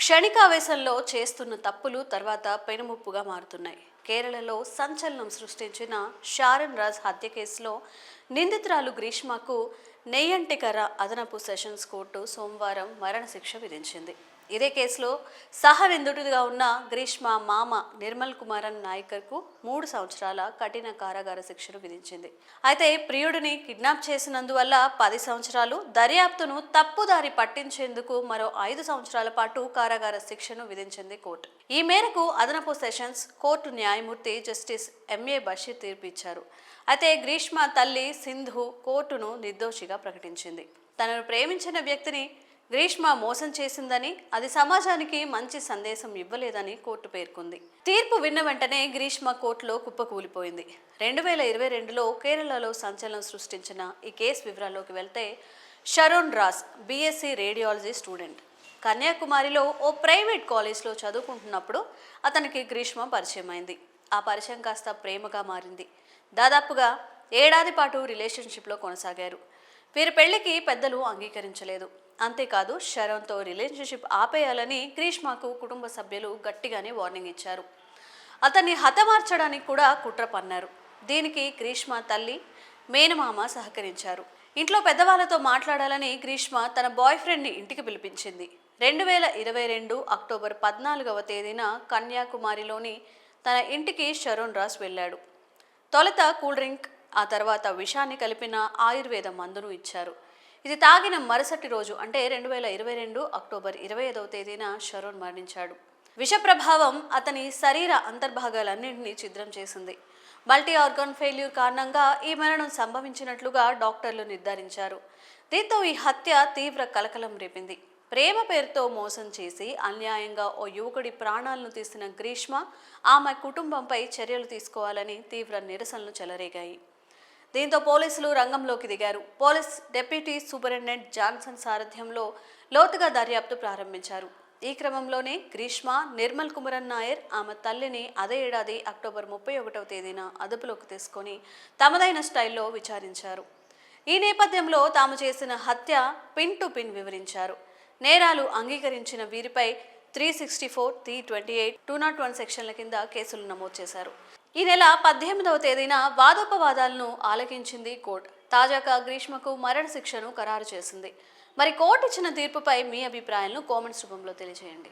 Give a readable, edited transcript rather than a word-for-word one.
క్షణికావేశంలో చేస్తున్న తప్పులు తర్వాత పెనుముప్పుగా మారుతున్నాయి. కేరళలో సంచలనం సృష్టించిన షారన్ రాజ్ హత్య కేసులో నిందితురాలు గ్రీష్మకు నెయ్యంటికర అదనపు సెషన్స్ కోర్టు సోమవారం మరణశిక్ష విధించింది. ఇదే కేసులో సహనిందితుడిగా ఉన్న గ్రీష్మ మామ నిర్మల్ కుమారన్ నాయకర్కు 3 సంవత్సరాల కఠిన కారాగార శిక్షను విధించింది. అయితే ప్రియుడిని కిడ్నాప్ చేసినందువల్ల 10 సంవత్సరాలు, దర్యాప్తును తప్పుదారి పట్టించేందుకు మరో 5 సంవత్సరాల పాటు కారాగార శిక్షను విధించింది కోర్టు. ఈ మేరకు అదనపు సెషన్స్ కోర్టు న్యాయమూర్తి జస్టిస్ ఎంఏ బషీర్ తీర్పు ఇచ్చారు. అయితే గ్రీష్మ తల్లి సింధు కోర్టును నిర్దోషిగా ప్రకటించింది. తనను ప్రేమించిన వ్యక్తిని గ్రీష్మ మోసం చేసిందని, అది సమాజానికి మంచి సందేశం ఇవ్వలేదని కోర్టు పేర్కొంది. తీర్పు విన్న వెంటనే గ్రీష్మ కోర్టులో కుప్పకూలిపోయింది. 2022లో కేరళలో సంచలనం సృష్టించిన ఈ కేసు వివరాల్లోకి వెళ్తే, Sharon Raj B Sc radiology student. కన్యాకుమారిలో ఓ ప్రైవేట్ కాలేజ్లో చదువుకుంటున్నప్పుడు అతనికి గ్రీష్మ పరిచయం అయింది. ఆ పరిచయం కాస్త ప్రేమగా మారింది. దాదాపుగా ఏడాది పాటు రిలేషన్షిప్లో కొనసాగారు. వీరి పెళ్లికి పెద్దలు అంగీకరించలేదు. అంతేకాదు, షరోన్తో రిలేషన్షిప్ ఆపేయాలని గ్రీష్మకు కుటుంబ సభ్యులు గట్టిగానే వార్నింగ్ ఇచ్చారు. అతన్ని హతమార్చడానికి కూడా కుట్ర పన్నారు. దీనికి గ్రీష్మ తల్లి, మేనమామ సహకరించారు. ఇంట్లో పెద్దవాళ్లతో మాట్లాడాలని గ్రీష్మ తన బాయ్ ఫ్రెండ్ని ఇంటికి పిలిపించింది. 2022 అక్టోబర్ 14వ తేదీన కన్యాకుమారిలోని తన ఇంటికి షరోన్ రాజ్ వెళ్ళాడు. తొలుత కూల్ డ్రింక్, ఆ తర్వాత విషాన్ని కలిపిన ఆయుర్వేద మందును ఇచ్చారు. ఇది తాగిన మరుసటి రోజు అంటే 2022 అక్టోబర్ 25వ తేదీన షరోన్ మరణించాడు. విష ప్రభావం అతని శరీర అంతర్భాగాలన్నింటినీ ఛిద్రం చేసింది. మల్టీ ఆర్గాన్ ఫెయిల్యూర్ కారణంగా ఈ మరణం సంభవించినట్లుగా డాక్టర్లు నిర్ధారించారు. దీంతో ఈ హత్య తీవ్ర కలకలం రేపింది. ప్రేమ పేరుతో మోసం చేసి అన్యాయంగా ఓ యువకుడి ప్రాణాలను తీసిన గ్రీష్మ, ఆమె కుటుంబంపై చర్యలు తీసుకోవాలని తీవ్ర నిరసనలు చెలరేగాయి. దీంతో పోలీసులు రంగంలోకి దిగారు. పోలీస్ డిప్యూటీ సూపరింటెండెంట్ జాన్సన్ సారథ్యంలో లోతుగా దర్యాప్తు ప్రారంభించారు. ఈ క్రమంలోనే గ్రీష్మ, నిర్మల్ కుమారన్ నాయర్, ఆమె తల్లిని అదే ఏడాది అక్టోబర్ 31వ తేదీన అదుపులోకి తీసుకొని తమదైన స్టైల్లో విచారించారు. ఈ నేపథ్యంలో తాము చేసిన హత్య పిన్ టు పిన్ వివరించారు. నేరాలు అంగీకరించిన వీరిపై 364, 328, 201 సెక్షన్ల కింద కేసులు నమోదు చేశారు. ఈ నెల 18వ తేదీన వాదోపవాదాలను ఆలకించింది కోర్టు. తాజాగా గ్రీష్మకు మరణ శిక్షను ఖరారు చేసింది. మరి కోర్టు ఇచ్చిన తీర్పుపై మీ అభిప్రాయాలను కామెంట్స్ రూపంలో తెలియజేయండి.